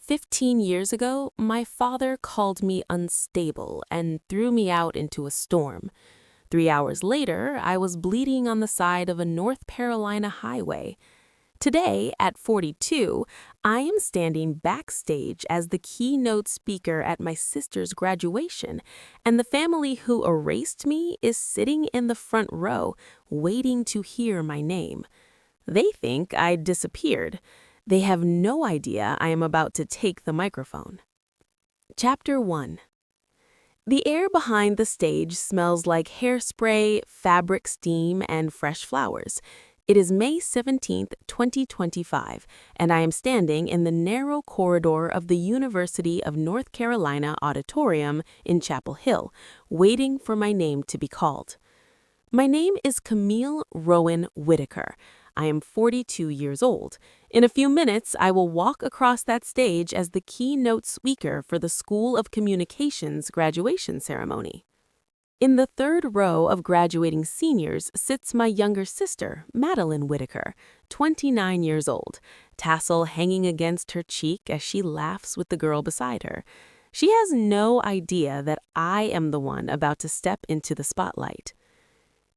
15 years ago, my father called me unstable and threw me out into a storm. 3 hours later, I was bleeding on the side of a North Carolina highway. Today, at 42, I am standing backstage as the keynote speaker at my sister's graduation, and the family who erased me is sitting in the front row, waiting to hear my name. They think I disappeared. They have no idea I am about to take the microphone. Chapter 1. The air behind the stage smells like hairspray, fabric steam, and fresh flowers. It is May 17th, 2025, and I am standing in the narrow corridor of the University of North Carolina Auditorium in Chapel Hill, waiting for my name to be called. My name is Camille Rowan Whitaker. I am 42 years old. In a few minutes, I will walk across that stage as the keynote speaker for the School of Communications graduation ceremony. In the third row of graduating seniors sits my younger sister, Madeline Whitaker, 29 years old, tassel hanging against her cheek as she laughs with the girl beside her. She has no idea that I am the one about to step into the spotlight.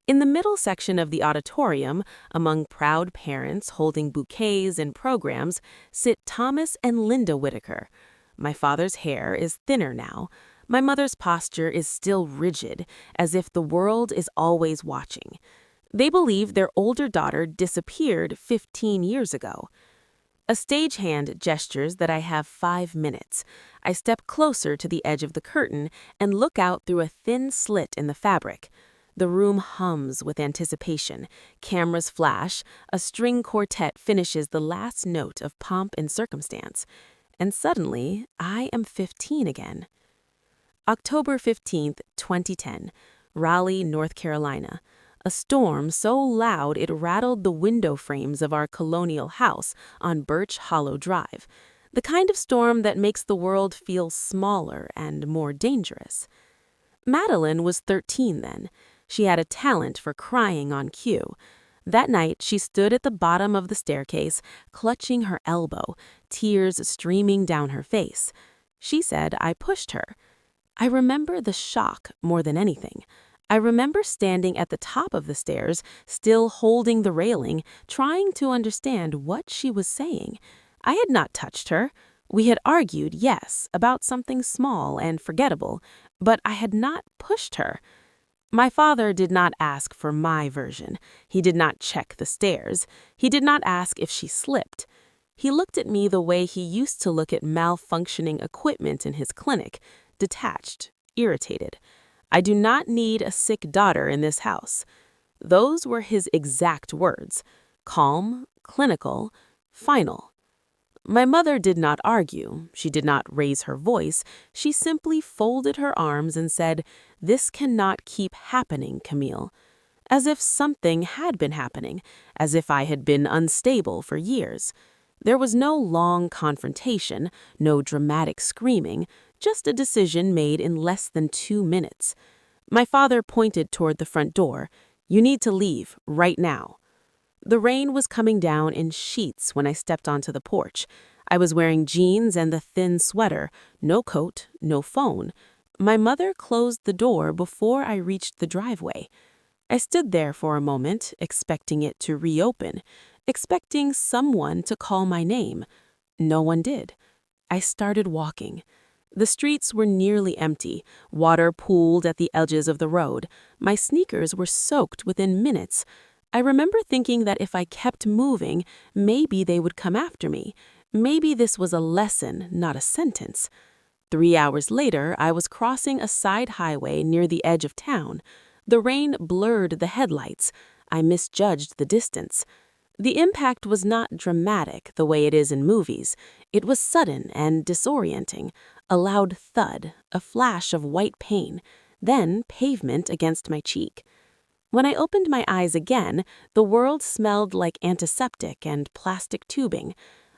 In the middle section of the auditorium, among proud parents holding bouquets and programs, sit Thomas and Linda Whitaker. My father's hair is thinner now. My mother's posture is still rigid, as if the world is always watching. They believe their older daughter disappeared 15 years ago. A stagehand gestures that I have 5 minutes. I step closer to the edge of the curtain and look out through a thin slit in the fabric. The room hums with anticipation. Cameras flash. A string quartet finishes the last note of pomp and circumstance. And suddenly, I am 15 again. October 15th, 2010, Raleigh, North Carolina. A storm so loud it rattled the window frames of our colonial house on Birch Hollow Drive. The kind of storm that makes the world feel smaller and more dangerous. Madeline was 13 then. She had a talent for crying on cue. That night, she stood at the bottom of the staircase, clutching her elbow, tears streaming down her face. She said I pushed her. I remember the shock more than anything. I remember standing at the top of the stairs, still holding the railing, trying to understand what she was saying. I had not touched her. We had argued, yes, about something small and forgettable, but I had not pushed her. My father did not ask for my version. He did not check the stairs. He did not ask if she slipped. He looked at me the way he used to look at malfunctioning equipment in his clinic, detached, irritated. I do not need a sick daughter in this house. Those were his exact words. Calm, clinical, final. My mother did not argue. She did not raise her voice. She simply folded her arms and said, "This cannot keep happening, Camille." As if something had been happening, as if I had been unstable for years. There was no long confrontation, no dramatic screaming, just a decision made in less than 2 minutes. My father pointed toward the front door. "You need to leave, right now." The rain was coming down in sheets when I stepped onto the porch. I was wearing jeans and the thin sweater, no coat, no phone. My mother closed the door before I reached the driveway. I stood there for a moment, expecting it to reopen, expecting someone to call my name. No one did. I started walking. The streets were nearly empty. Water pooled at the edges of the road. My sneakers were soaked within minutes. I remember thinking that if I kept moving, maybe they would come after me. Maybe this was a lesson, not a sentence. 3 hours later, I was crossing a side highway near the edge of town. The rain blurred the headlights. I misjudged the distance. The impact was not dramatic the way it is in movies. It was sudden and disorienting. A loud thud, a flash of white pain, then pavement against my cheek. When I opened my eyes again, the world smelled like antiseptic and plastic tubing.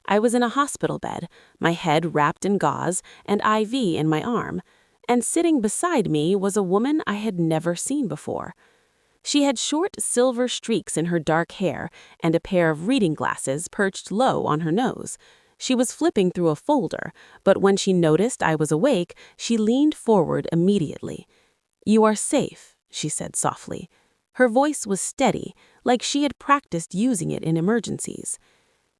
I was in a hospital bed, my head wrapped in gauze, and IV in my arm. And sitting beside me was a woman I had never seen before. She had short silver streaks in her dark hair and a pair of reading glasses perched low on her nose. She was flipping through a folder, but when she noticed I was awake, she leaned forward immediately. "You are safe," she said softly. Her voice was steady, like she had practiced using it in emergencies.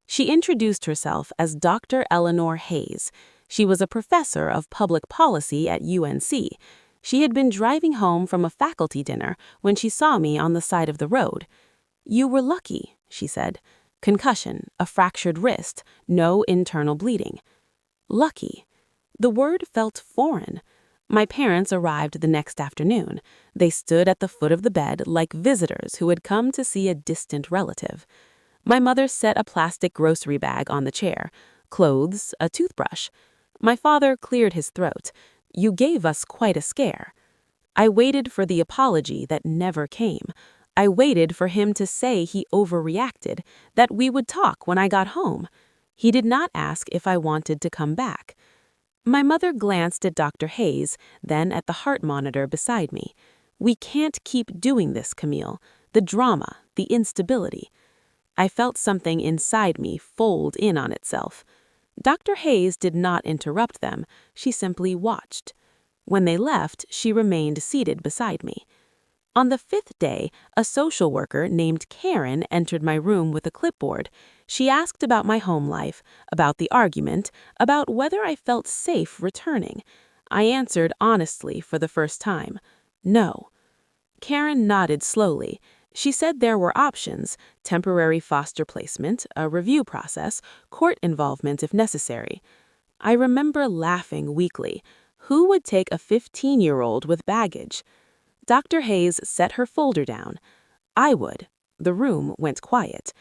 She introduced herself as Dr. Eleanor Hayes. She was a professor of public policy at UNC. She had been driving home from a faculty dinner when she saw me on the side of the road. "You were lucky," she said. "Concussion, a fractured wrist, no internal bleeding." Lucky. The word felt foreign. My parents arrived the next afternoon. They stood at the foot of the bed like visitors who had come to see a distant relative. My mother set a plastic grocery bag on the chair, clothes, a toothbrush. My father cleared his throat. "You gave us quite a scare." I waited for the apology that never came. I waited for him to say he overreacted, that we would talk when I got home. He did not ask if I wanted to come back. My mother glanced at Dr. Hayes, then at the heart monitor beside me. "We can't keep doing this, Camille. The drama, the instability." I felt something inside me fold in on itself. Dr. Hayes did not interrupt them. She simply watched. When they left, she remained seated beside me. On the 5th day, a social worker named Karen entered my room with a clipboard. She asked about my home life, about the argument, about whether I felt safe returning. I answered honestly for the first time. No. Karen nodded slowly. She said there were options: temporary foster placement, a review process, court involvement if necessary. I remember laughing weakly. Who would take a 15-year-old with baggage? Dr. Hayes set her folder down. I would. The room went quiet.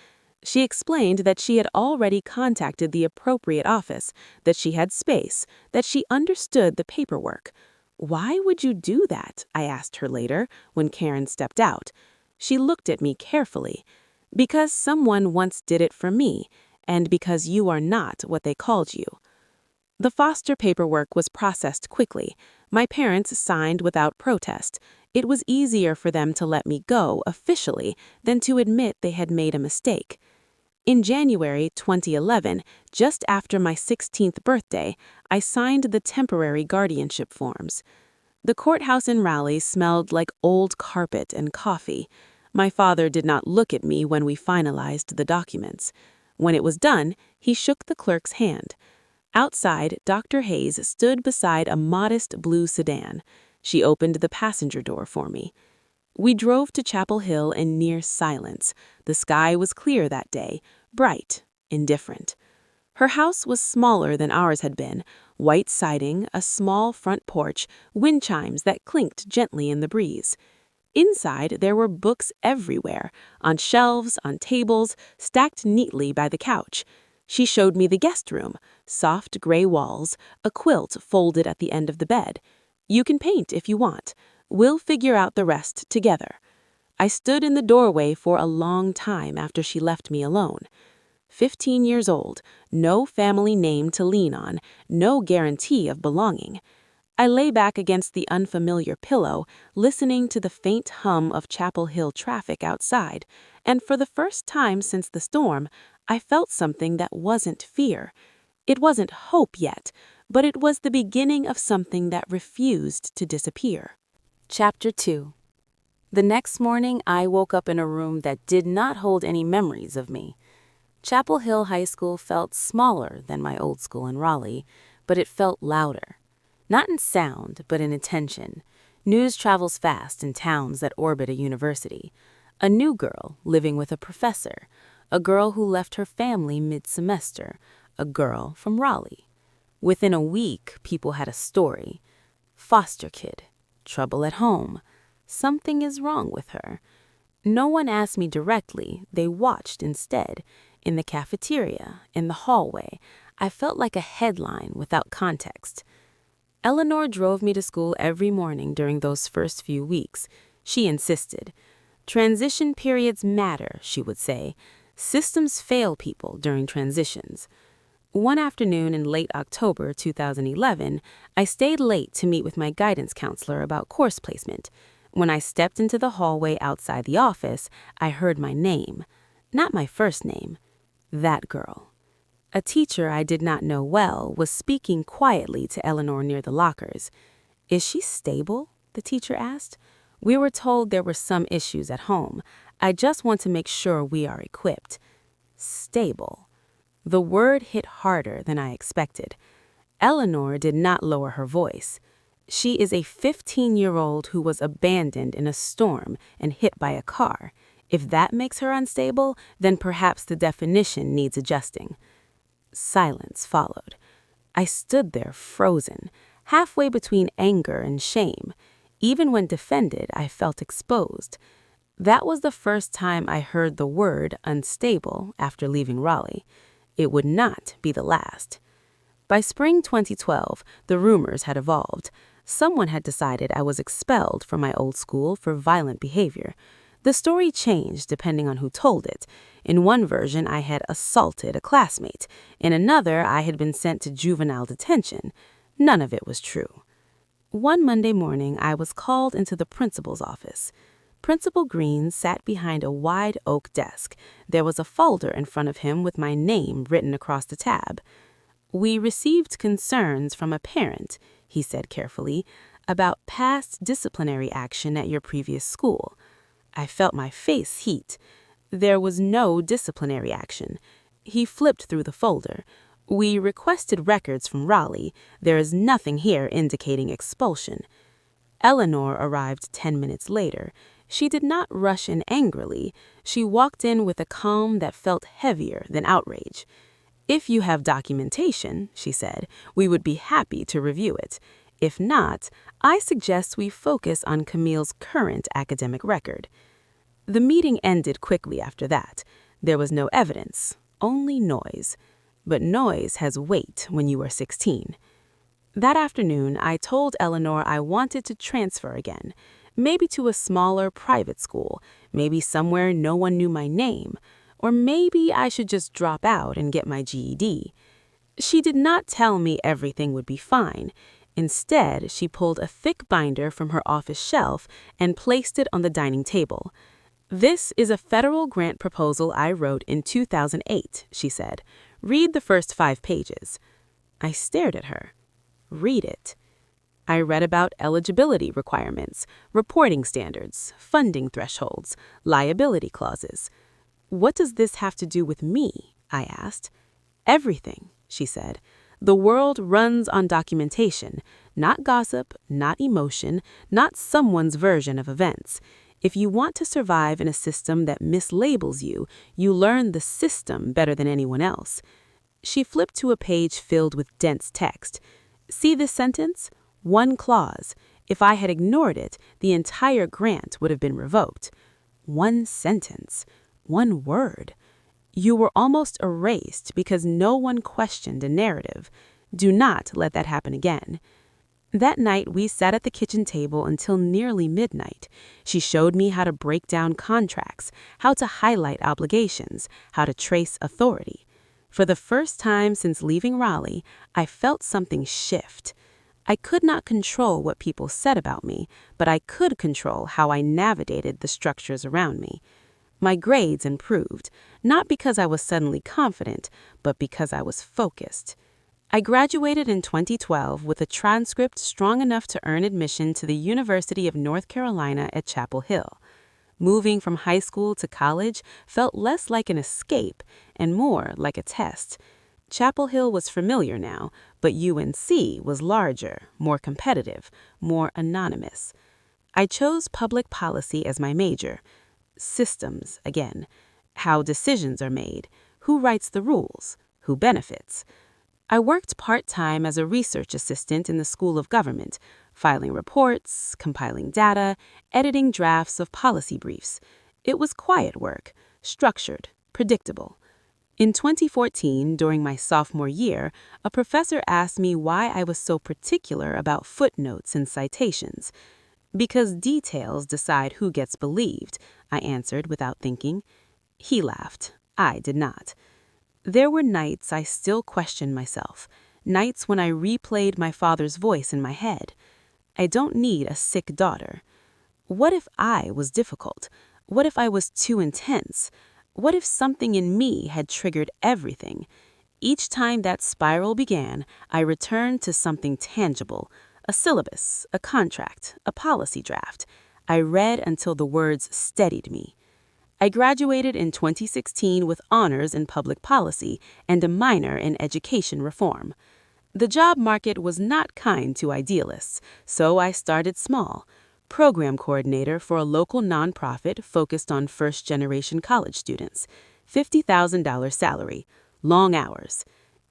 She explained that she had already contacted the appropriate office, that she had space, that she understood the paperwork. "Why would you do that?" I asked her later, when Karen stepped out. She looked at me carefully. "Because someone once did it for me, and because you are not what they called you." The foster paperwork was processed quickly. My parents signed without protest. It was easier for them to let me go officially than to admit they had made a mistake. In January 2011, just after my 16th birthday, I signed the temporary guardianship forms. The courthouse in Raleigh smelled like old carpet and coffee. My father did not look at me when we finalized the documents. When it was done, he shook the clerk's hand. Outside, Dr. Hayes stood beside a modest blue sedan. She opened the passenger door for me. We drove to Chapel Hill in near silence. The sky was clear that day, bright, indifferent. Her house was smaller than ours had been. White siding, a small front porch, wind chimes that clinked gently in the breeze. Inside, there were books everywhere, on shelves, on tables, stacked neatly by the couch. She showed me the guest room, soft gray walls, a quilt folded at the end of the bed. "You can paint if you want. We'll figure out the rest together." I stood in the doorway for a long time after she left me alone. 15 years old, no family name to lean on, no guarantee of belonging. I lay back against the unfamiliar pillow, listening to the faint hum of Chapel Hill traffic outside, and for the first time since the storm, I felt something that wasn't fear. It wasn't hope yet, but it was the beginning of something that refused to disappear. Chapter 2. The next morning, I woke up in a room that did not hold any memories of me. Chapel Hill High School felt smaller than my old school in Raleigh, but it felt louder. Not in sound, but in attention. News travels fast in towns that orbit a university. A new girl living with a professor. A girl who left her family mid-semester. A girl from Raleigh. Within a week, people had a story. Foster kid. Trouble at home. Something is wrong with her. No one asked me directly. They watched instead. In the cafeteria, in the hallway. I felt like a headline without context. Eleanor drove me to school every morning during those first few weeks. She insisted. "Transition periods matter," she would say. "Systems fail people during transitions." One afternoon in late October 2011, I stayed late to meet with my guidance counselor about course placement. When I stepped into the hallway outside the office, I heard my name. Not my first name. That girl. A teacher I did not know well was speaking quietly to Eleanor near the lockers. "Is she stable?" the teacher asked. "We were told there were some issues at home. I just want to make sure we are equipped." Stable. The word hit harder than I expected. Eleanor did not lower her voice. She is a 15-year-old who was abandoned in a storm and hit by a car. If that makes her unstable, then perhaps the definition needs adjusting. Silence followed. I stood there frozen, halfway between anger and shame. Even when defended, I felt exposed. That was the first time I heard the word unstable after leaving Raleigh. It would not be the last. By spring 2012, the rumors had evolved. Someone had decided I was expelled from my old school for violent behavior. The story changed depending on who told it. In one version, I had assaulted a classmate. In another, I had been sent to juvenile detention. None of it was true. One Monday morning, I was called into the principal's office. Principal Green sat behind a wide oak desk. There was a folder in front of him with my name written across the tab. "We received concerns from a parent," he said carefully, "about past disciplinary action at your previous school." I felt my face heat. There was no disciplinary action. He flipped through the folder. "We requested records from Raleigh. There is nothing here indicating expulsion." Eleanor arrived 10 minutes later. She did not rush in angrily. She walked in with a calm that felt heavier than outrage. "If you have documentation," she said, "we would be happy to review it. If not, I suggest we focus on Camille's current academic record." The meeting ended quickly after that. There was no evidence, only noise. But noise has weight when you are 16. That afternoon, I told Eleanor I wanted to transfer again, maybe to a smaller private school, maybe somewhere no one knew my name, or maybe I should just drop out and get my GED. She did not tell me everything would be fine. Instead, she pulled a thick binder from her office shelf and placed it on the dining table. "This is a federal grant proposal I wrote in 2008, she said. "Read the first 5 pages." I stared at her. Read it. I read about eligibility requirements, reporting standards, funding thresholds, liability clauses. "What does this have to do with me?" I asked. "Everything," she said. "The world runs on documentation, not gossip, not emotion, not someone's version of events. If you want to survive in a system that mislabels you, you learn the system better than anyone else." She flipped to a page filled with dense text. "See this sentence? One clause. If I had ignored it, the entire grant would have been revoked." One sentence. One word. You were almost erased because no one questioned a narrative. Do not let that happen again. That night, we sat at the kitchen table until nearly midnight. She showed me how to break down contracts, how to highlight obligations, how to trace authority. For the first time since leaving Raleigh, I felt something shift. I could not control what people said about me, but I could control how I navigated the structures around me. My grades improved, not because I was suddenly confident, but because I was focused. I graduated in 2012 with a transcript strong enough to earn admission to the University of North Carolina at Chapel Hill. Moving from high school to college felt less like an escape and more like a test. Chapel Hill was familiar now, but UNC was larger, more competitive, more anonymous. I chose public policy as my major. Systems, again. How decisions are made, who writes the rules, who benefits. I worked part-time as a research assistant in the School of Government, filing reports, compiling data, editing drafts of policy briefs. It was quiet work, structured, predictable. In 2014, during my sophomore year, a professor asked me why I was so particular about footnotes and citations. "Because details decide who gets believed," I answered without thinking. He laughed. I did not. There were nights I still questioned myself, nights when I replayed my father's voice in my head. I don't need a sick daughter. What if I was difficult? What if I was too intense? What if something in me had triggered everything? each time that spiral began, I returned to something tangible, a syllabus, a contract, a policy draft. I read until the words steadied me. I graduated in 2016 with honors in public policy and a minor in education reform. The job market was not kind to idealists, so I started small. Program coordinator for a local nonprofit focused on first-generation college students. $50,000 salary. Long hours.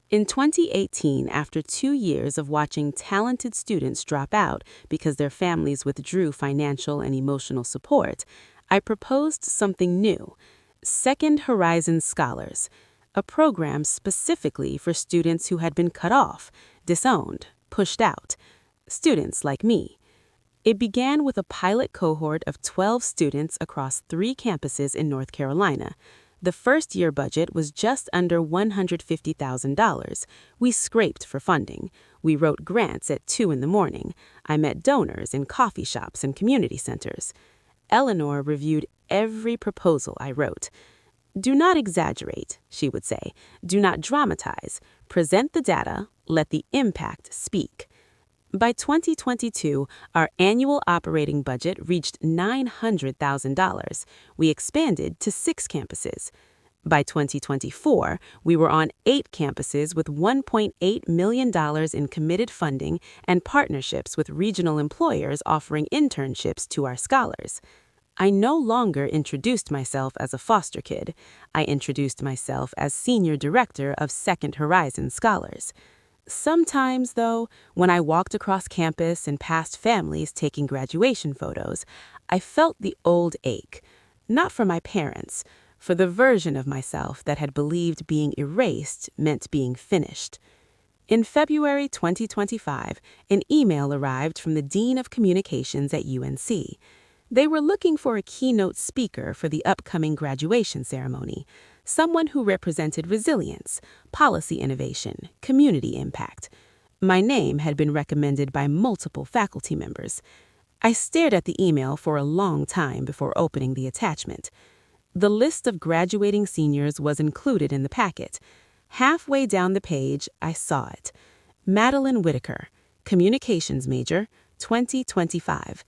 In 2018, after 2 years of watching talented students drop out because their families withdrew financial and emotional support, I proposed something new, Second Horizon Scholars, a program specifically for students who had been cut off, disowned, pushed out, students like me. It began with a pilot cohort of 12 students across 3 campuses in North Carolina. The first-year budget was just under $150,000. We scraped for funding. We wrote grants at 2 in the morning. I met donors in coffee shops and community centers. Eleanor reviewed every proposal I wrote. "Do not exaggerate," she would say. "Do not dramatize. Present the data. Let the impact speak." By 2022, our annual operating budget reached $900,000. We expanded to 6 campuses. By 2024, we were on 8 campuses with $1.8 million in committed funding and partnerships with regional employers offering internships to our scholars. I no longer introduced myself as a foster kid. I introduced myself as Senior Director of Second Horizon Scholars. Sometimes, though, when I walked across campus and passed families taking graduation photos, I felt the old ache, not for my parents, for the version of myself that had believed being erased meant being finished. In February 2025, an email arrived from the Dean of Communications at UNC. They were looking for a keynote speaker for the upcoming graduation ceremony, someone who represented resilience, policy innovation, community impact. My name had been recommended by multiple faculty members. I stared at the email for a long time before opening the attachment. The list of graduating seniors was included in the packet. Halfway down the page, I saw it. Madeline Whitaker, communications major, 2025.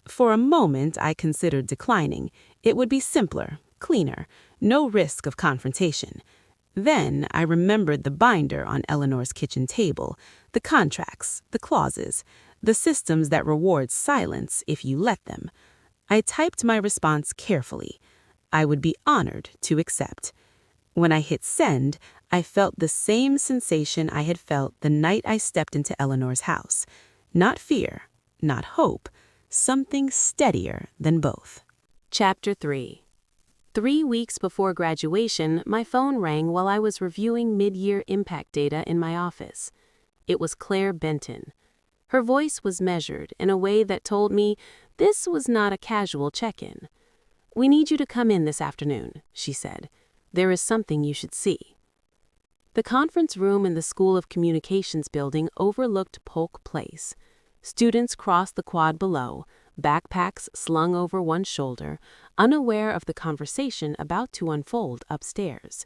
For a moment, I considered declining. It would be simpler, cleaner, no risk of confrontation. Then I remembered the binder on Eleanor's kitchen table, the contracts, the clauses, the systems that reward silence if you let them. I typed my response carefully. I would be honored to accept. When I hit send, I felt the same sensation I had felt the night I stepped into Eleanor's house. Not fear, not hope, something steadier than both. Chapter 3. 3 weeks before graduation, my phone rang while I was reviewing mid-year impact data in my office. It was Claire Benton. Her voice was measured in a way that told me this was not a casual check-in. "We need you to come in this afternoon," she said. "There is something you should see." The conference room in the School of Communications building overlooked Polk Place. Students crossed the quad below, backpacks slung over one shoulder, unaware of the conversation about to unfold upstairs.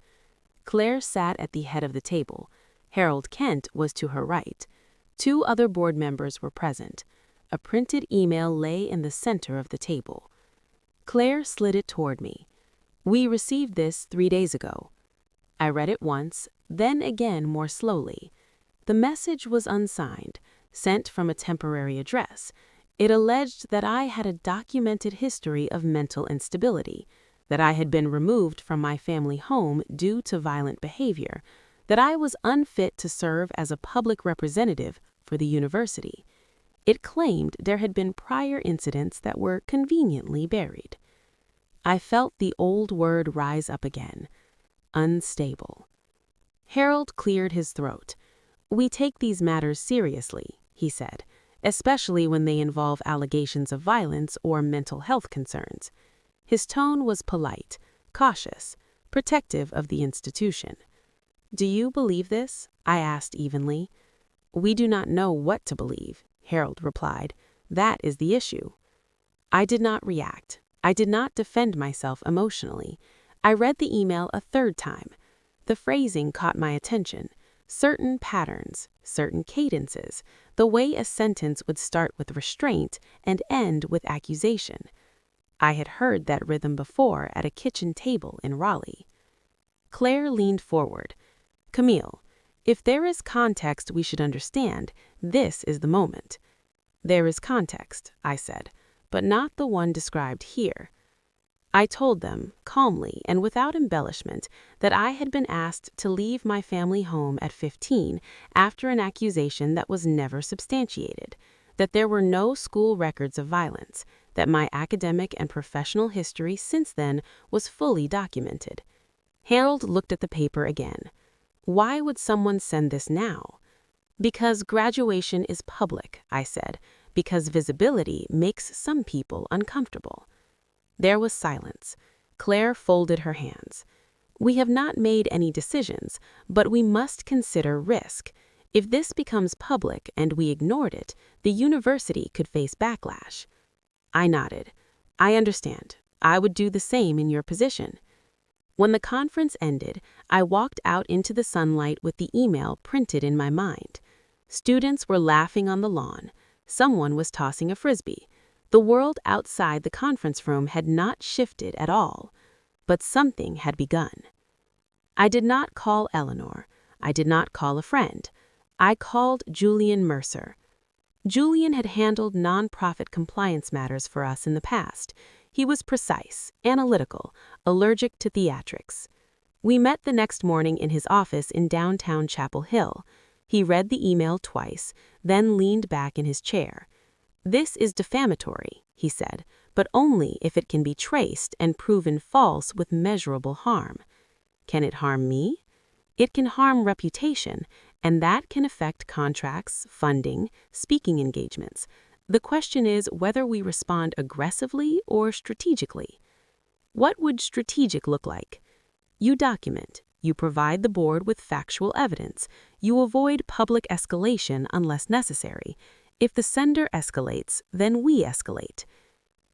Claire sat at the head of the table. Harold Kent was to her right. 2 other board members were present. A printed email lay in the center of the table. Claire slid it toward me. "We received this 3 days ago." I read it once, then again more slowly. The message was unsigned, sent from a temporary address. It alleged that I had a documented history of mental instability, that I had been removed from my family home due to violent behavior, that I was unfit to serve as a public representative for the university. It claimed there had been prior incidents that were conveniently buried. I felt the old word rise up again. Unstable. Harold cleared his throat. "We take these matters seriously," he said, "especially when they involve allegations of violence or mental health concerns." His tone was polite, cautious, protective of the institution. "Do you believe this?" I asked evenly. "We do not know what to believe," Harold replied. "That is the issue." I did not react. I did not defend myself emotionally. I read the email a 3rd time. The phrasing caught my attention. Certain patterns, certain cadences, the way a sentence would start with restraint and end with accusation. I had heard that rhythm before at a kitchen table in Raleigh. Claire leaned forward. "Camille, if there is context we should understand, this is the moment." "There is context," I said, "but not the one described here." I told them, calmly and without embellishment, that I had been asked to leave my family home at 15 after an accusation that was never substantiated, that there were no school records of violence, that my academic and professional history since then was fully documented. Harold looked at the paper again. "Why would someone send this now?" "Because graduation is public," I said, "because visibility makes some people uncomfortable." There was silence. Claire folded her hands. "We have not made any decisions, but we must consider risk. If this becomes public and we ignored it, the university could face backlash." I nodded. "I understand. I would do the same in your position." When the conference ended, I walked out into the sunlight with the email printed in my mind. Students were laughing on the lawn. Someone was tossing a frisbee. The world outside the conference room had not shifted at all, but something had begun. I did not call Eleanor. I did not call a friend. I called Julian Mercer. Julian had handled nonprofit compliance matters for us in the past. He was precise, analytical, allergic to theatrics. We met the next morning in his office in downtown Chapel Hill. He read the email twice, then leaned back in his chair. "This is defamatory," he said, "but only if it can be traced and proven false with measurable harm." "Can it harm me?" "It can harm reputation, and that can affect contracts, funding, speaking engagements. The question is whether we respond aggressively or strategically." "What would strategic look like?" "You document. You provide the board with factual evidence. You avoid public escalation unless necessary. If the sender escalates, then we escalate."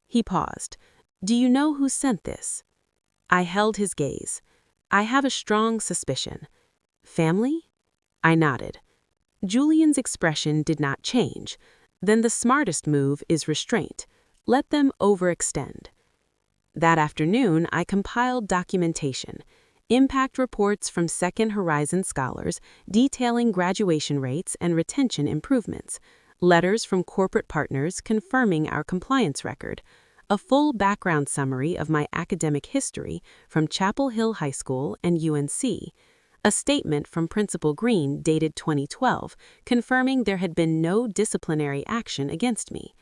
He paused. "Do you know who sent this?" I held his gaze. "I have a strong suspicion." "Family?" I nodded. Julian's expression did not change. "Then the smartest move is restraint. Let them overextend." That afternoon, I compiled documentation. Impact reports from Second Horizon scholars detailing graduation rates and retention improvements. Letters from corporate partners confirming our compliance record, a full background summary of my academic history from Chapel Hill High School and UNC, a statement from Principal Green dated 2012 confirming there had been no disciplinary action against me.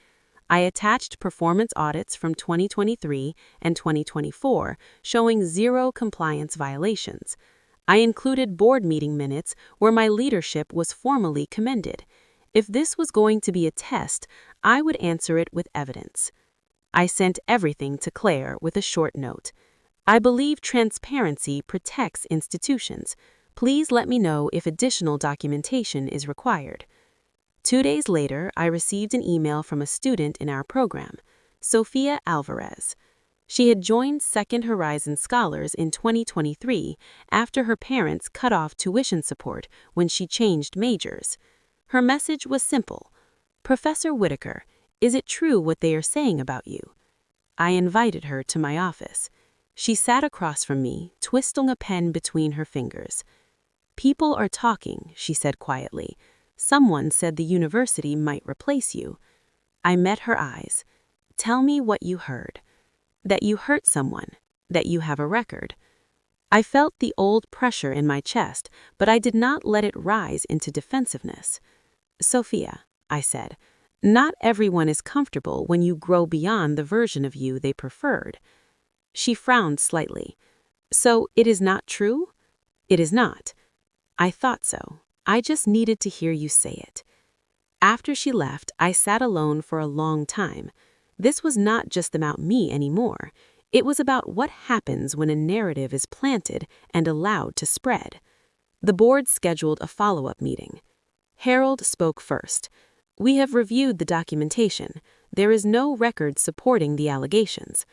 I attached performance audits from 2023 and 2024 showing 0 compliance violations. I included board meeting minutes where my leadership was formally commended. If this was going to be a test, I would answer it with evidence. I sent everything to Claire with a short note. "I believe transparency protects institutions. Please let me know if additional documentation is required." 2 days later, I received an email from a student in our program, Sophia Alvarez. She had joined Second Horizon Scholars in 2023 after her parents cut off tuition support when she changed majors. Her message was simple. "Professor Whitaker, is it true what they are saying about you?" I invited her to my office. She sat across from me, twisting a pen between her fingers. "People are talking," she said quietly. "Someone said the university might replace you." I met her eyes. "Tell me what you heard." "That you hurt someone. That you have a record." I felt the old pressure in my chest, but I did not let it rise into defensiveness. "Sophia," I said, "not everyone is comfortable when you grow beyond the version of you they preferred." She frowned slightly. "So it is not true?" "It is not." "I thought so. I just needed to hear you say it." After she left, I sat alone for a long time. This was not just about me anymore. It was about what happens when a narrative is planted and allowed to spread. The board scheduled a follow-up meeting. Harold spoke first. "We have reviewed the documentation. There is no record supporting the allegations."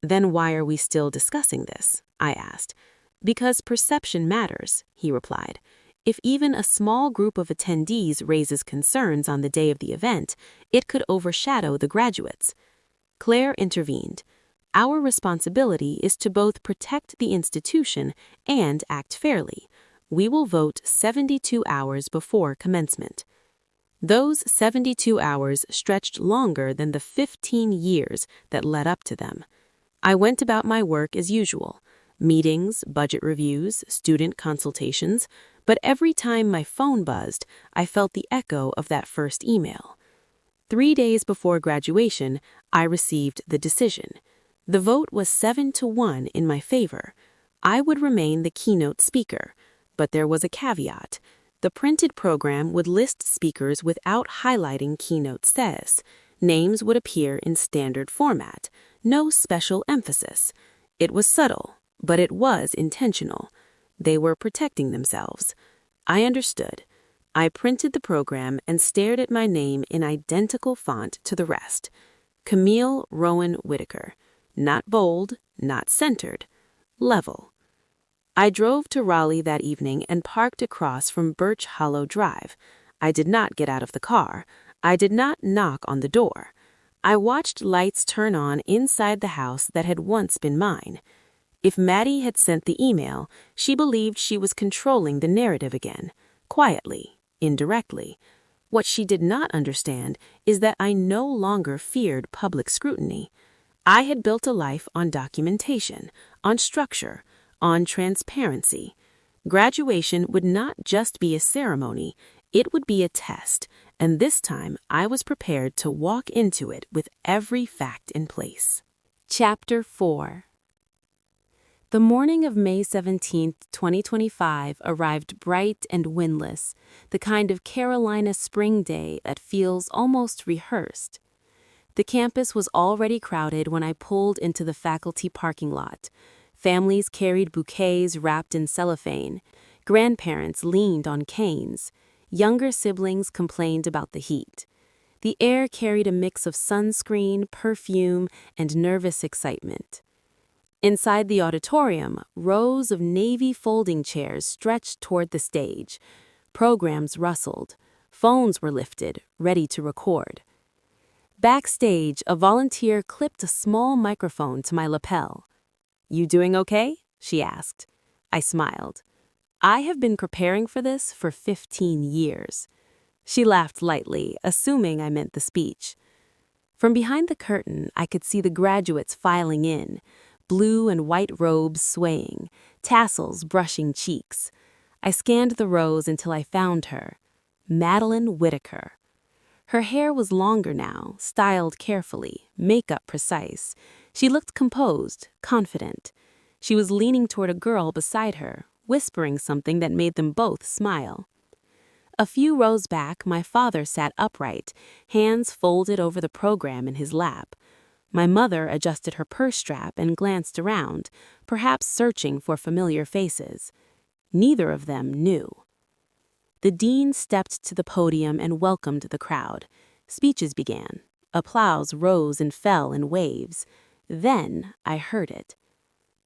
"Then why are we still discussing this?" I asked. Because perception matters, he replied. If even a small group of attendees raises concerns on the day of the event, it could overshadow the graduates. Claire intervened. Our responsibility is to both protect the institution and act fairly. We will vote 72 hours before commencement. Those 72 hours stretched longer than the 15 years that led up to them. I went about my work as usual. Meetings, budget reviews, student consultations, but every time my phone buzzed, I felt the echo of that first email. 3 days before graduation, I received the decision. The vote was 7-1 in my favor. I would remain the keynote speaker, but there was a caveat. The printed program would list speakers without highlighting keynote status. Names would appear in standard format, no special emphasis. It was subtle, but it was intentional. They were protecting themselves. I understood. I printed the program and stared at my name in identical font to the rest. Camille Rowan Whitaker. Not bold, not centered. Level. I drove to Raleigh that evening and parked across from Birch Hollow Drive. I did not get out of the car. I did not knock on the door. I watched lights turn on inside the house that had once been mine. If Maddie had sent the email, she believed she was controlling the narrative again, quietly, indirectly. What she did not understand is that I no longer feared public scrutiny. I had built a life on documentation, on structure, on transparency. Graduation would not just be a ceremony, it would be a test, and this time I was prepared to walk into it with every fact in place. Chapter 4. The morning of May 17, 2025 arrived bright and windless, the kind of Carolina spring day that feels almost rehearsed. The campus was already crowded when I pulled into the faculty parking lot. Families carried bouquets wrapped in cellophane. Grandparents leaned on canes. Younger siblings complained about the heat. The air carried a mix of sunscreen, perfume, and nervous excitement. Inside the auditorium, rows of navy folding chairs stretched toward the stage. Programs rustled. Phones were lifted, ready to record. Backstage, a volunteer clipped a small microphone to my lapel. "You doing okay?" she asked. I smiled. I have been preparing for this for 15 years. She laughed lightly, assuming I meant the speech. From behind the curtain, I could see the graduates filing in, blue and white robes swaying, tassels brushing cheeks. I scanned the rows until I found her, Madeline Whitaker. Her hair was longer now, styled carefully, makeup precise. She looked composed, confident. She was leaning toward a girl beside her, whispering something that made them both smile. A few rows back, my father sat upright, hands folded over the program in his lap. My mother adjusted her purse strap and glanced around, perhaps searching for familiar faces. Neither of them knew. The dean stepped to the podium and welcomed the crowd. Speeches began. Applause rose and fell in waves. Then I heard it.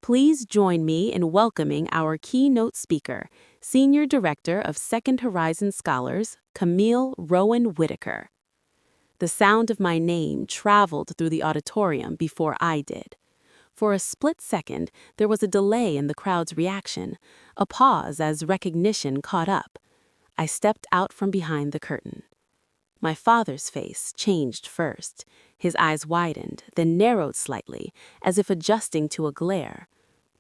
Please join me in welcoming our keynote speaker, Senior Director of Second Horizon Scholars, Camille Rowan Whitaker. The sound of my name traveled through the auditorium before I did. For a split second, there was a delay in the crowd's reaction, a pause as recognition caught up. I stepped out from behind the curtain. My father's face changed first. His eyes widened, then narrowed slightly, as if adjusting to a glare.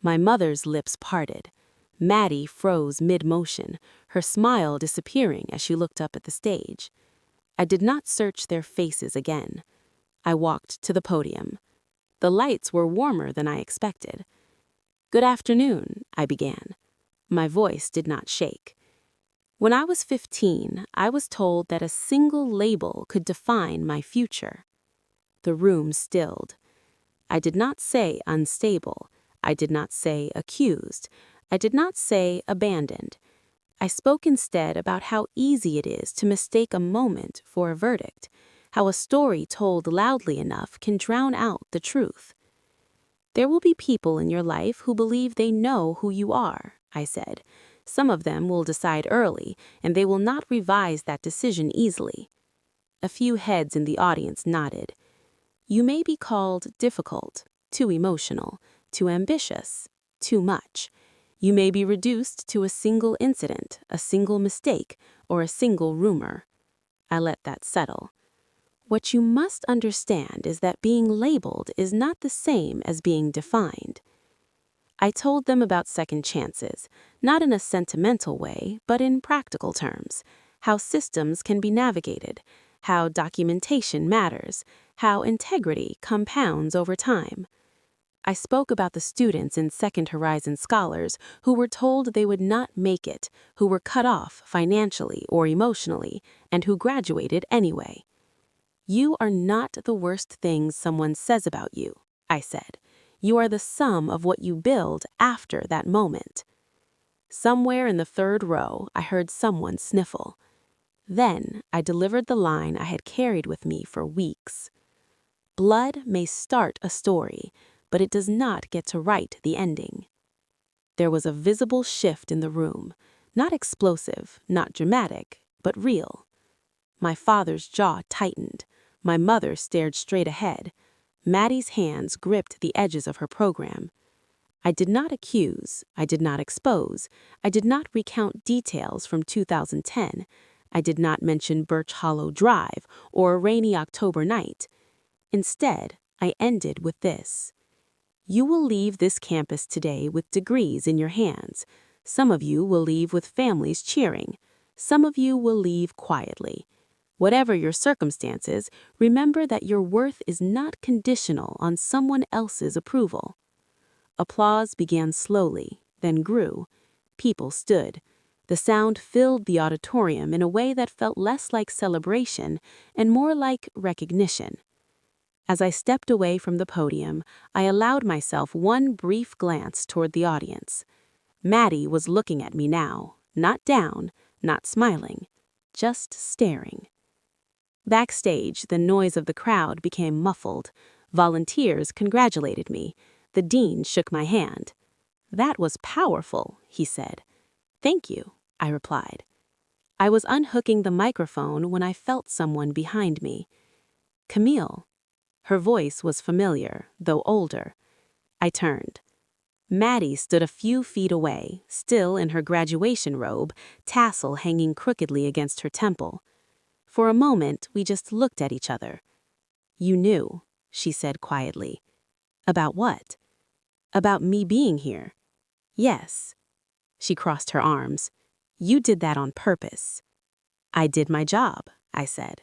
My mother's lips parted. Maddie froze mid-motion, her smile disappearing as she looked up at the stage. I did not search their faces again. I walked to the podium. The lights were warmer than I expected. "Good afternoon," I began. My voice did not shake. When I was 15, I was told that a single label could define my future. The room stilled. I did not say unstable. I did not say accused. I did not say abandoned. I spoke instead about how easy it is to mistake a moment for a verdict, how a story told loudly enough can drown out the truth. There will be people in your life who believe they know who you are, I said. Some of them will decide early, and they will not revise that decision easily. A few heads in the audience nodded. You may be called difficult, too emotional, too ambitious, too much. You may be reduced to a single incident, a single mistake, or a single rumor. I let that settle. What you must understand is that being labeled is not the same as being defined. I told them about second chances, not in a sentimental way, but in practical terms, how systems can be navigated, how documentation matters, how integrity compounds over time. I spoke about the students in Second Horizon Scholars who were told they would not make it, who were cut off financially or emotionally, and who graduated anyway. You are not the worst things someone says about you, I said. You are the sum of what you build after that moment. Somewhere in the third row, I heard someone sniffle. Then I delivered the line I had carried with me for weeks. Blood may start a story, but it does not get to write the ending. There was a visible shift in the room, not explosive, not dramatic, but real. My father's jaw tightened. My mother stared straight ahead. Maddie's hands gripped the edges of her program. I did not accuse, I did not expose, I did not recount details from 2010. I did not mention Birch Hollow Drive or a rainy October night. Instead, I ended with this. You will leave this campus today with degrees in your hands. Some of you will leave with families cheering. Some of you will leave quietly. Whatever your circumstances, remember that your worth is not conditional on someone else's approval. Applause began slowly, then grew. People stood. The sound filled the auditorium in a way that felt less like celebration and more like recognition. As I stepped away from the podium, I allowed myself one brief glance toward the audience. Maddie was looking at me now, not down, not smiling, just staring. Backstage, the noise of the crowd became muffled. Volunteers congratulated me. The dean shook my hand. That was powerful, he said. Thank you, I replied. I was unhooking the microphone when I felt someone behind me. Camille. Her voice was familiar, though older. I turned. Maddie stood a few feet away, still in her graduation robe, tassel hanging crookedly against her temple. For a moment, we just looked at each other. You knew, she said quietly. About what? About me being here. Yes. She crossed her arms. You did that on purpose. I did my job, I said.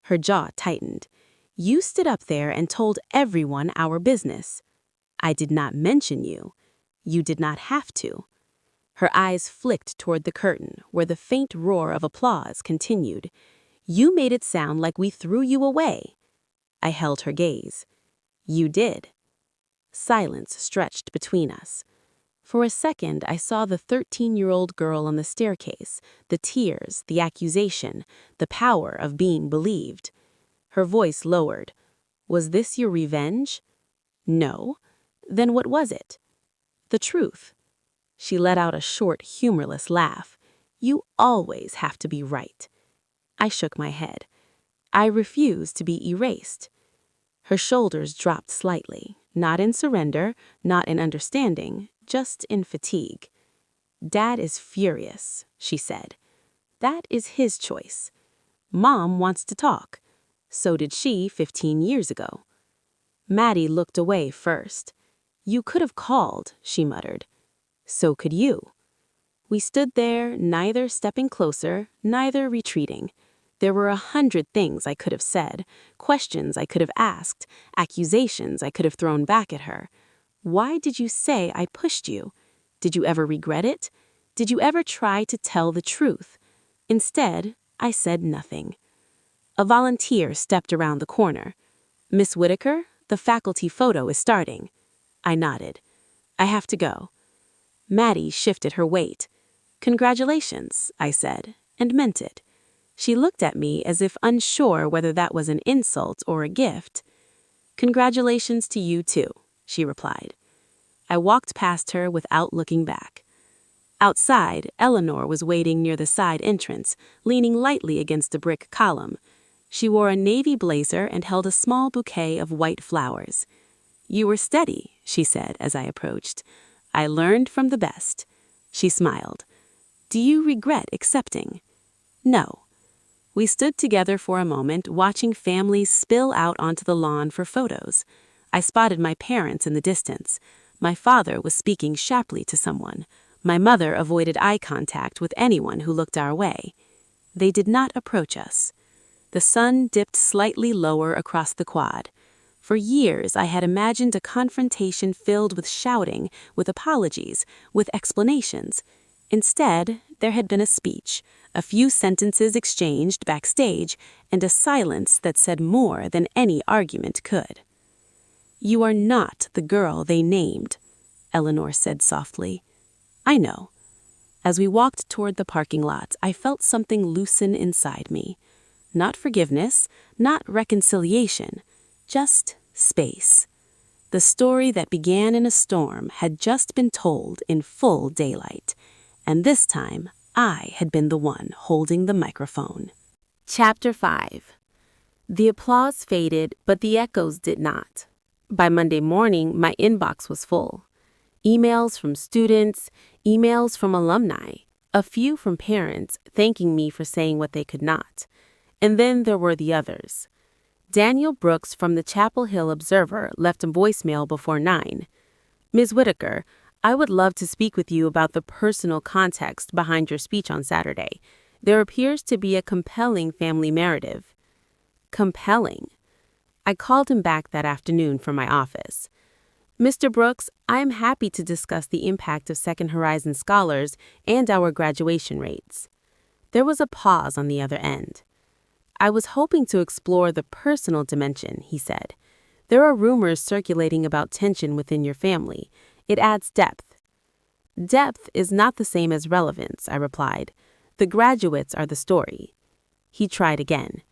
Her jaw tightened. You stood up there and told everyone our business. I did not mention you. You did not have to. Her eyes flicked toward the curtain, where the faint roar of applause continued. You made it sound like we threw you away. I held her gaze. You did. Silence stretched between us. For a second, I saw the 13-year-old girl on the staircase, the tears, the accusation, the power of being believed. Her voice lowered. Was this your revenge? No. Then what was it? The truth. She let out a short, humorless laugh. You always have to be right. I shook my head. I refuse to be erased. Her shoulders dropped slightly, not in surrender, not in understanding, just in fatigue. Dad is furious, she said. That is his choice. Mom wants to talk. So did she 15 years ago. Maddie looked away first. You could have called, she muttered. So could you. We stood there, neither stepping closer, neither retreating. There were 100 things I could have said, questions I could have asked, accusations I could have thrown back at her. Why did you say I pushed you? Did you ever regret it? Did you ever try to tell the truth? Instead, I said nothing. A volunteer stepped around the corner. Miss Whitaker, the faculty photo is starting. I nodded. I have to go. Maddie shifted her weight. Congratulations, I said, and meant it. She looked at me as if unsure whether that was an insult or a gift. Congratulations to you too, she replied. I walked past her without looking back. Outside, Eleanor was waiting near the side entrance, leaning lightly against a brick column. She wore a navy blazer and held a small bouquet of white flowers. "You were steady," she said as I approached. "I learned from the best." She smiled. "Do you regret accepting?" "No." We stood together for a moment, watching families spill out onto the lawn for photos. I spotted my parents in the distance. My father was speaking sharply to someone. My mother avoided eye contact with anyone who looked our way. They did not approach us. The sun dipped slightly lower across the quad. For years, I had imagined a confrontation filled with shouting, with apologies, with explanations. Instead, there had been a speech, a few sentences exchanged backstage, and a silence that said more than any argument could. "You are not the girl they named," Eleanor said softly. "I know." As we walked toward the parking lot, I felt something loosen inside me. Not forgiveness, not reconciliation, just space. The story that began in a storm had just been told in full daylight, and this time I had been the one holding the microphone. Chapter 5. The applause faded, but the echoes did not. By Monday morning, my inbox was full. Emails from students, emails from alumni, a few from parents thanking me for saying what they could not. And then there were the others. Daniel Brooks from the Chapel Hill Observer left a voicemail before 9. "Ms. Whitaker, I would love to speak with you about the personal context behind your speech on Saturday. There appears to be a compelling family narrative." Compelling. I called him back that afternoon from my office. "Mr. Brooks, I am happy to discuss the impact of Second Horizon scholars and our graduation rates." There was a pause on the other end. "I was hoping to explore the personal dimension," he said. "There are rumors circulating about tension within your family. It adds depth." "Depth is not the same as relevance," I replied. "The graduates are the story." He tried again.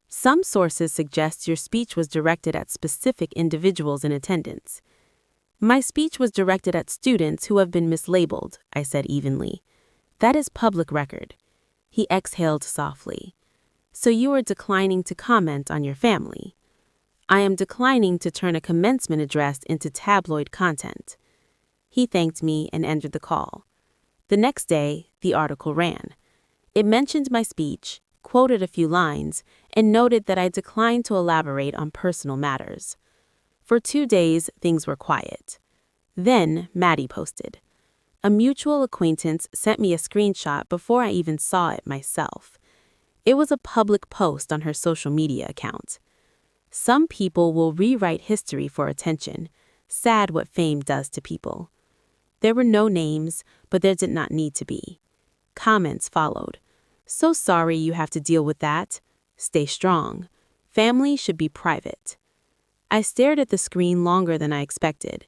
"Some sources suggest your speech was directed at specific individuals in attendance." "My speech was directed at students who have been mislabeled," I said evenly. "That is public record." He exhaled softly. "So you are declining to comment on your family?" "I am declining to turn a commencement address into tabloid content." He thanked me and ended the call. The next day, the article ran. It mentioned my speech, quoted a few lines, and noted that I declined to elaborate on personal matters. For 2 days, things were quiet. Then, Maddie posted. A mutual acquaintance sent me a screenshot before I even saw it myself. It was a public post on her social media account. "Some people will rewrite history for attention. Sad what fame does to people." There were no names, but there did not need to be. Comments followed. "So sorry you have to deal with that. Stay strong. Family should be private." I stared at the screen longer than I expected.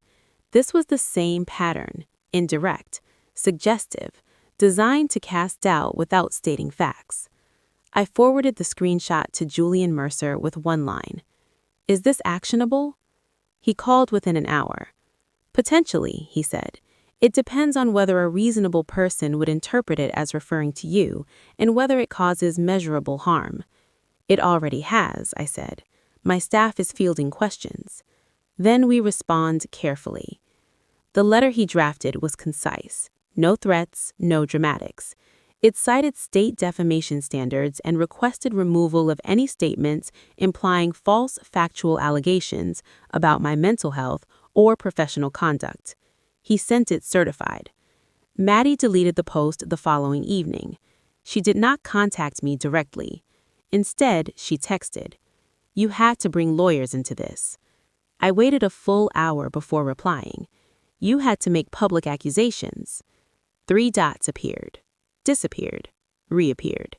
This was the same pattern, indirect, suggestive, designed to cast doubt without stating facts. I forwarded the screenshot to Julian Mercer with one line. "Is this actionable?" He called within an hour. "Potentially," he said. "It depends on whether a reasonable person would interpret it as referring to you and whether it causes measurable harm." "It already has," I said. "My staff is fielding questions." Then we respond carefully. The letter he drafted was concise. No threats, no dramatics. It cited state defamation standards and requested removal of any statements implying false factual allegations about my mental health or professional conduct. He sent it certified. Maddie deleted the post the following evening. She did not contact me directly. Instead, she texted, "You had to bring lawyers into this." I waited a full hour before replying. "You had to make public accusations." 3 dots appeared, disappeared, reappeared.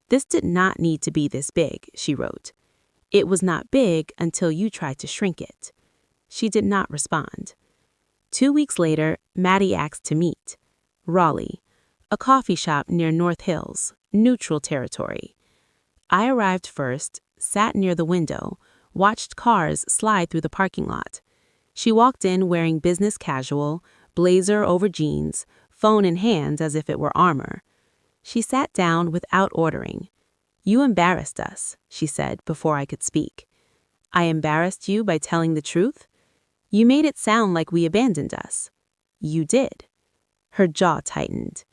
"This did not need to be this big," she wrote. "It was not big until you tried to shrink it." She did not respond. 2 weeks later, Maddie asked to meet. Raleigh, a coffee shop near North Hills, neutral territory. I arrived first, sat near the window, watched cars slide through the parking lot. She walked in wearing business casual, blazer over jeans, phone in hand as if it were armor. She sat down without ordering. "You embarrassed us," she said before I could speak. "I embarrassed you by telling the truth? You made it sound like we abandoned us." "You did." Her jaw tightened.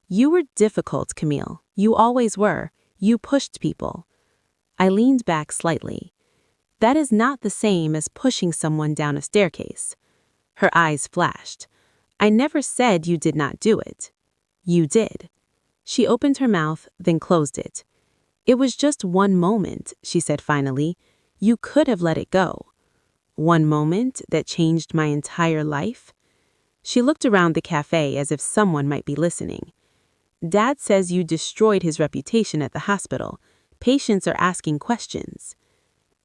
"You were difficult, Camille. You always were. You pushed people." I leaned back slightly. "That is not the same as pushing someone down a staircase." Her eyes flashed. "I never said you did not do it." "You did." She opened her mouth, then closed it. "It was just one moment," she said finally. "You could have let it go." "One moment that changed my entire life?" She looked around the cafe as if someone might be listening. "Dad says you destroyed his reputation at the hospital. Patients are asking questions."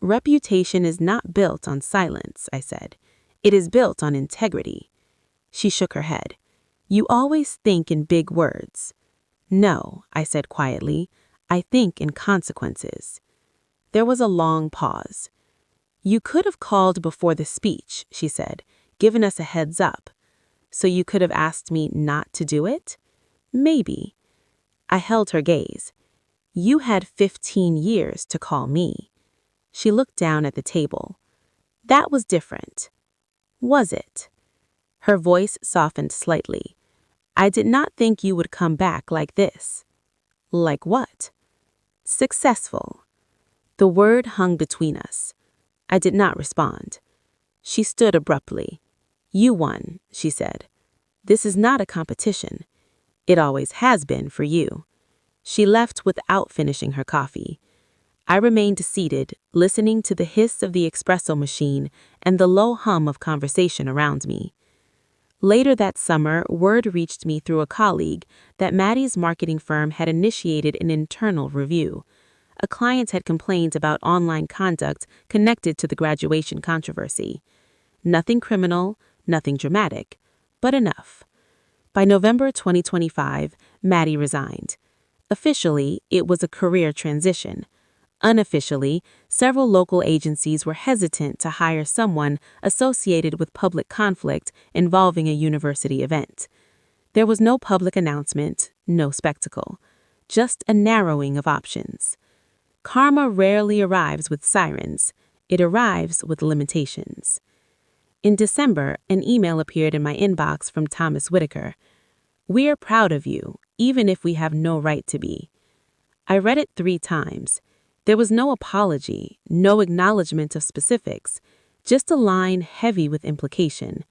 "Reputation is not built on silence," I said. "It is built on integrity." She shook her head. "You always think in big words." "No," I said quietly. "I think in consequences." There was a long pause. "You could have called before the speech," she said, "given us a heads up. So you could have asked me not to do it?" "Maybe." I held her gaze. "You had 15 years to call me." She looked down at the table. "That was different." "Was it?" Her voice softened slightly. "I did not think you would come back like this." "Like what?" "Successful." The word hung between us. I did not respond. She stood abruptly. "You won," she said. "This is not a competition. It always has been for you." She left without finishing her coffee. I remained seated, listening to the hiss of the espresso machine and the low hum of conversation around me. Later that summer, word reached me through a colleague that Maddie's marketing firm had initiated an internal review. A client had complained about online conduct connected to the graduation controversy. Nothing criminal, nothing dramatic, but enough. By November 2025, Maddie resigned. Officially, it was a career transition. Unofficially, several local agencies were hesitant to hire someone associated with public conflict involving a university event. There was no public announcement, no spectacle, just a narrowing of options. Karma rarely arrives with sirens. It arrives with limitations. In December, an email appeared in my inbox from Thomas Whitaker. "We are proud of you, even if we have no right to be." I read it 3 times. There was no apology, no acknowledgement of specifics, just a line heavy with implication.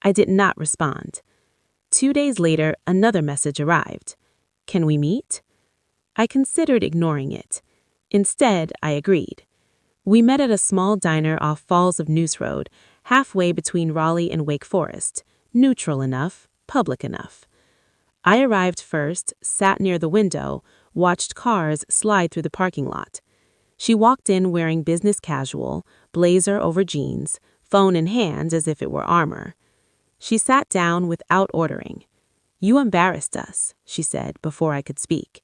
I did not respond. 2 days later, another message arrived. "Can we meet?" I considered ignoring it. Instead, I agreed. We met at a small diner off Falls of Neuse Road, halfway between Raleigh and Wake Forest, neutral enough, public enough. I arrived first, sat near the window, watched cars slide through the parking lot. She walked in wearing business casual, blazer over jeans, phone in hand as if it were armor. She sat down without ordering. "You embarrassed us," she said before I could speak.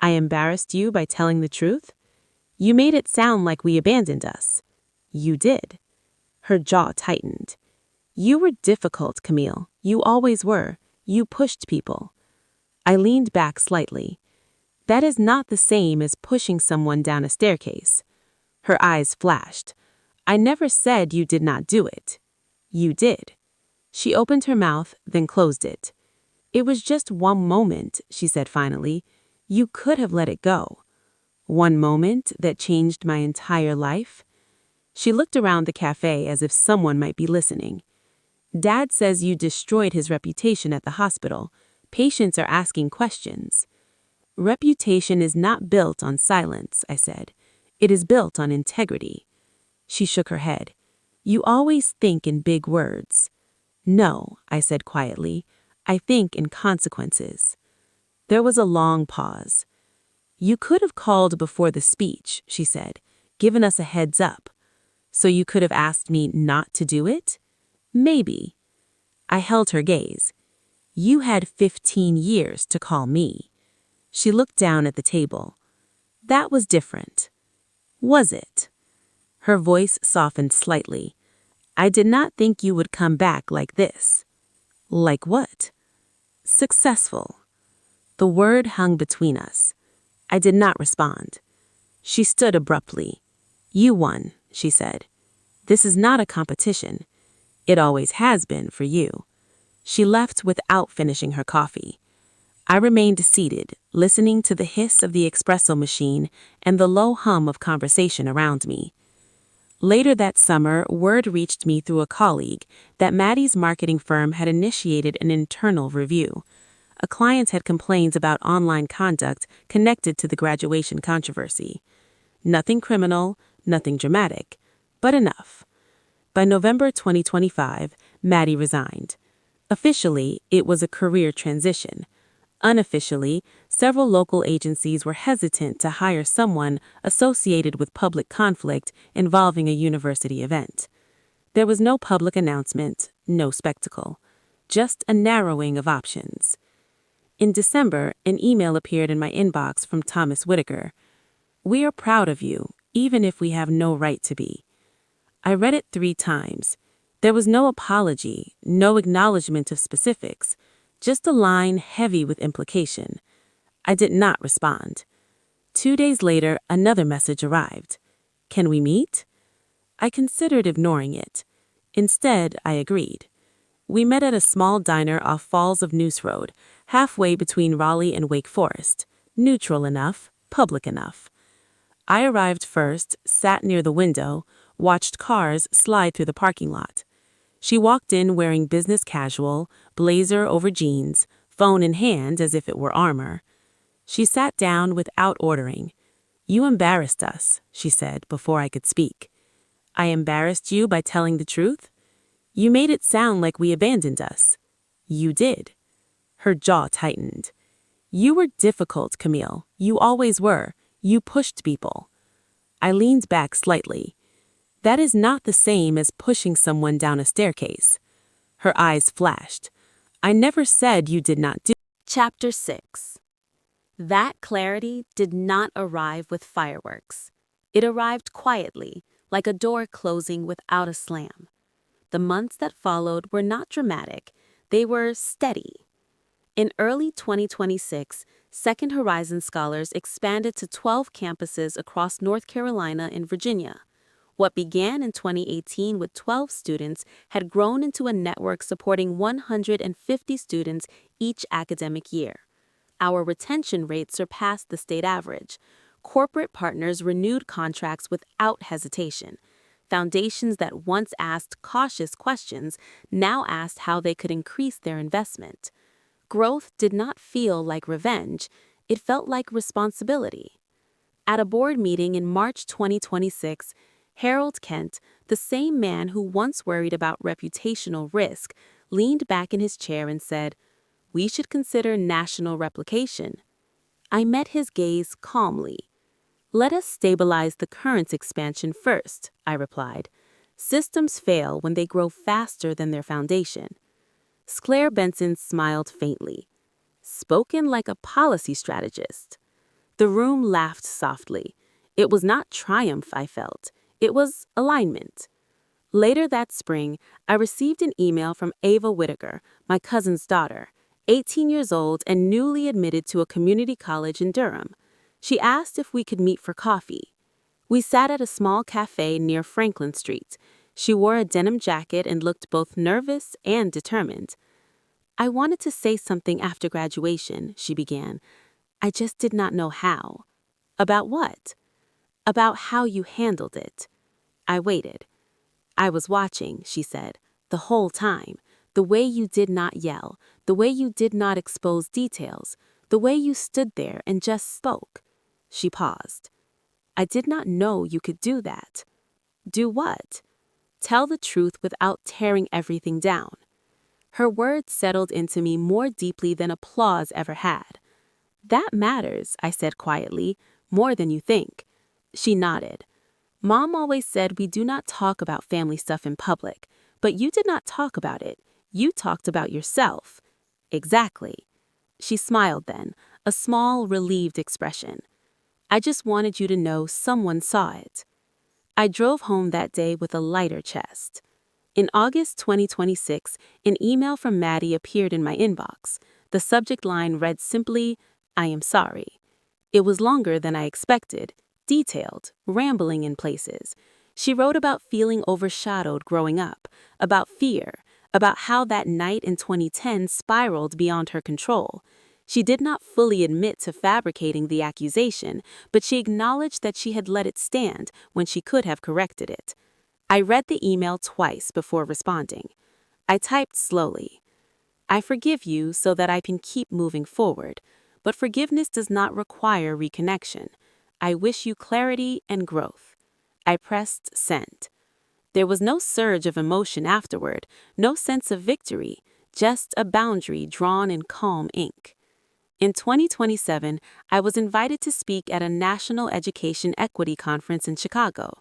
"I embarrassed you by telling the truth? You made it sound like we abandoned us." "You did." Her jaw tightened. "You were difficult, Camille. You always were. You pushed people." I leaned back slightly. "That is not the same as pushing someone down a staircase." Her eyes flashed. "I never said you did not do it." "You did." She opened her mouth, then closed it. "It was just one moment," she said finally. "You could have let it go." "One moment that changed my entire life?" She looked around the cafe as if someone might be listening. "Dad says you destroyed his reputation at the hospital. Patients are asking questions." "Reputation is not built on silence," I said. "It is built on integrity." She shook her head. "You always think in big words." "No," I said quietly. "I think in consequences." There was a long pause. "You could have called before the speech," she said, "given us a heads up. So you could have asked me not to do it?" "Maybe." I held her gaze. "You had 15 years to call me." She looked down at the table. "That was different." "Was it?" Her voice softened slightly. I did not think you would come back like this. Like what? Successful. The word hung between us. I did not respond. She stood abruptly. You won, she said. This is not a competition. It always has been for you. She left without finishing her coffee. I remained seated, listening to the hiss of the espresso machine and the low hum of conversation around me. Later that summer, word reached me through a colleague that Maddie's marketing firm had initiated an internal review. A client had complained about online conduct connected to the graduation controversy. Nothing criminal, nothing dramatic, but enough. By November 2025, Maddie resigned. Officially, it was a career transition. Unofficially, several local agencies were hesitant to hire someone associated with public conflict involving a university event. There was no public announcement, no spectacle, just a narrowing of options. In December, an email appeared in my inbox from Thomas Whitaker. We are proud of you, even if we have no right to be. I read it 3 times. There was no apology, no acknowledgement of specifics, just a line heavy with implication. I did not respond. 2 days later, another message arrived. Can we meet? I considered ignoring it. Instead, I agreed. We met at a small diner off Falls of Noose Road, halfway between Raleigh and Wake Forest. Neutral enough, public enough. I arrived first, sat near the window, watched cars slide through the parking lot. She walked in wearing business casual, blazer over jeans, phone in hand as if it were armor. She sat down without ordering. You embarrassed us, she said before I could speak. I embarrassed you by telling the truth? You made it sound like we abandoned us. You did. Her jaw tightened. You were difficult, Camille. You always were. You pushed people. I leaned back slightly. That is not the same as pushing someone down a staircase. Her eyes flashed. I never said you did not do. Chapter 6. That clarity did not arrive with fireworks. It arrived quietly, like a door closing without a slam. The months that followed were not dramatic. They were steady. In early 2026, Second Horizon Scholars expanded to 12 campuses across North Carolina and Virginia. What began in 2018 with 12 students had grown into a network supporting 150 students each academic year. Our retention rate surpassed the state average. Corporate partners renewed contracts without hesitation. Foundations that once asked cautious questions now asked how they could increase their investment. Growth did not feel like revenge, it felt like responsibility. At a board meeting in March 2026, Harold Kent, the same man who once worried about reputational risk, leaned back in his chair and said, "We should consider national replication." I met his gaze calmly. "Let us stabilize the current expansion first," I replied. "Systems fail when they grow faster than their foundation." Sclaire Benson smiled faintly. Spoken like a policy strategist. The room laughed softly. It was not triumph I felt. It was alignment. Later that spring, I received an email from Ava Whitaker, my cousin's daughter, 18 years old and newly admitted to a community college in Durham. She asked if we could meet for coffee. We sat at a small cafe near Franklin Street. She wore a denim jacket and looked both nervous and determined. "I wanted to say something after graduation," she began. "I just did not know how." "About what?" "About how you handled it." I waited. "I was watching," she said, "the whole time. The way you did not yell, the way you did not expose details, the way you stood there and just spoke." She paused. "I did not know you could do that." "Do what?" "Tell the truth without tearing everything down." Her words settled into me more deeply than applause ever had. "That matters," I said quietly, "more than you think." She nodded. "Mom always said we do not talk about family stuff in public, but you did not talk about it. You talked about yourself." "Exactly." She smiled then, a small, relieved expression. "I just wanted you to know someone saw it." I drove home that day with a lighter chest. In August 2026, an email from Maddie appeared in my inbox. The subject line read simply, "I am sorry." It was longer than I expected, detailed, rambling in places. She wrote about feeling overshadowed growing up, about fear, about how that night in 2010 spiraled beyond her control. She did not fully admit to fabricating the accusation, but she acknowledged that she had let it stand when she could have corrected it. I read the email twice before responding. I typed slowly. "I forgive you so that I can keep moving forward, but forgiveness does not require reconnection. I wish you clarity and growth." I pressed send. There was no surge of emotion afterward, no sense of victory, just a boundary drawn in calm ink. In 2027, I was invited to speak at a National Education Equity Conference in Chicago.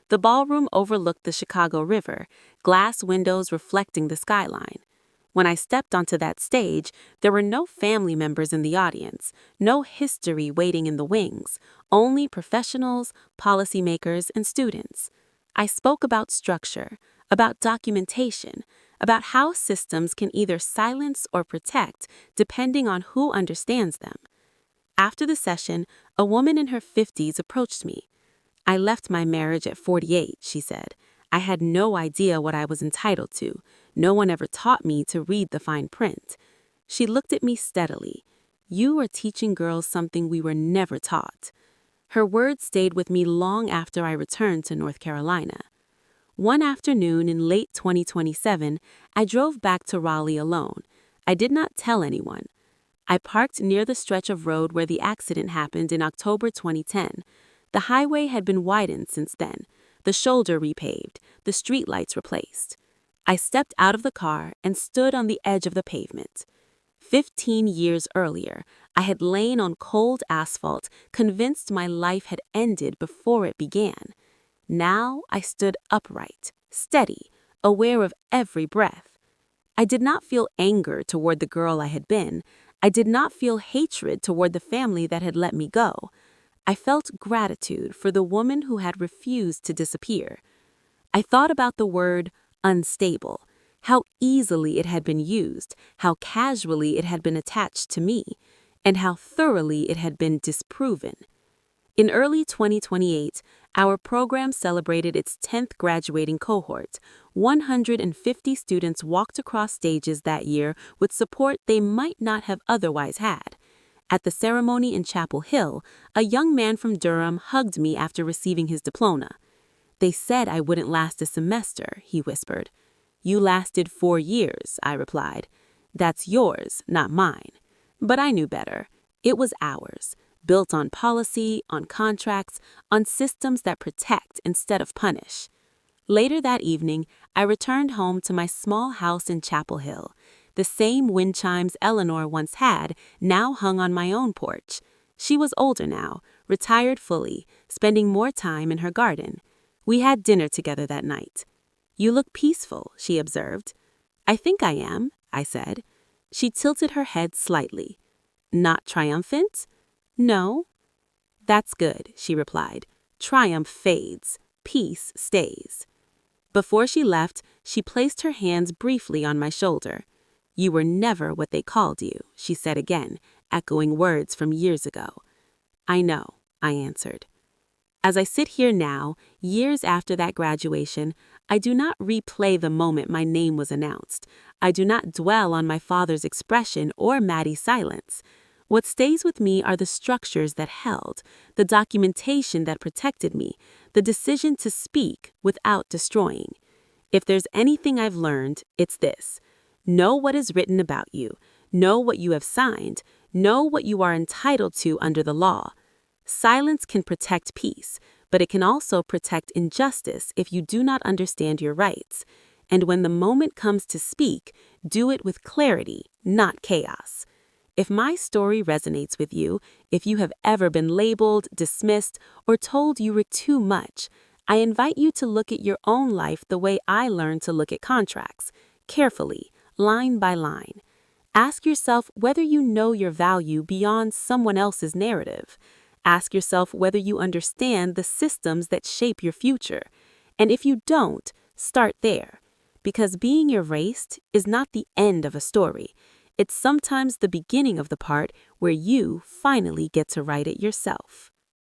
The ballroom overlooked the Chicago River, glass windows reflecting the skyline. When I stepped onto that stage, there were no family members in the audience, no history waiting in the wings, only professionals, policymakers, and students. I spoke about structure, about documentation, about how systems can either silence or protect depending on who understands them. After the session, a woman in her 50s approached me. "I left my marriage at 48, she said. "I had no idea what I was entitled to. No one ever taught me to read the fine print." She looked at me steadily. "You are teaching girls something we were never taught." Her words stayed with me long after I returned to North Carolina. One afternoon in late 2027, I drove back to Raleigh alone. I did not tell anyone. I parked near the stretch of road where the accident happened in October 2010. The highway had been widened since then, the shoulder repaved, the streetlights replaced. I stepped out of the car and stood on the edge of the pavement. 15 years earlier, I had lain on cold asphalt, convinced my life had ended before it began. Now I stood upright, steady, aware of every breath. I did not feel anger toward the girl I had been. I did not feel hatred toward the family that had let me go. I felt gratitude for the woman who had refused to disappear. I thought about the word unstable, how easily it had been used, how casually it had been attached to me, and how thoroughly it had been disproven. In early 2028, our program celebrated its 10th graduating cohort. 150 students walked across stages that year with support they might not have otherwise had. At the ceremony in Chapel Hill, a young man from Durham hugged me after receiving his diploma. "They said I wouldn't last a semester," he whispered. "You lasted 4 years," I replied. "That's yours, not mine." But I knew better. It was ours, built on policy, on contracts, on systems that protect instead of punish. Later that evening, I returned home to my small house in Chapel Hill. The same wind chimes Eleanor once had now hung on my own porch. She was older now, retired fully, spending more time in her garden. We had dinner together that night. "You look peaceful," she observed. "I think I am," I said. She tilted her head slightly. "Not triumphant?" "No." "That's good," she replied. "Triumph fades. Peace stays." Before she left, she placed her hands briefly on my shoulder. "You were never what they called you," she said again, echoing words from years ago. "I know," I answered. As I sit here now, years after that graduation, I do not replay the moment my name was announced. I do not dwell on my father's expression or Maddie's silence. What stays with me are the structures that held, the documentation that protected me, the decision to speak without destroying. If there's anything I've learned, it's this. Know what is written about you. Know what you have signed. Know what you are entitled to under the law. Silence can protect peace, but it can also protect injustice if you do not understand your rights. And when the moment comes to speak, do it with clarity, not chaos. If my story resonates with you, if you have ever been labeled, dismissed, or told you were too much, I invite you to look at your own life the way I learned to look at contracts, carefully, line by line. Ask yourself whether you know your value beyond someone else's narrative. Ask yourself whether you understand the systems that shape your future. And if you don't, start there. because being erased is not the end of a story. It's sometimes the beginning of the part where you finally get to write it yourself.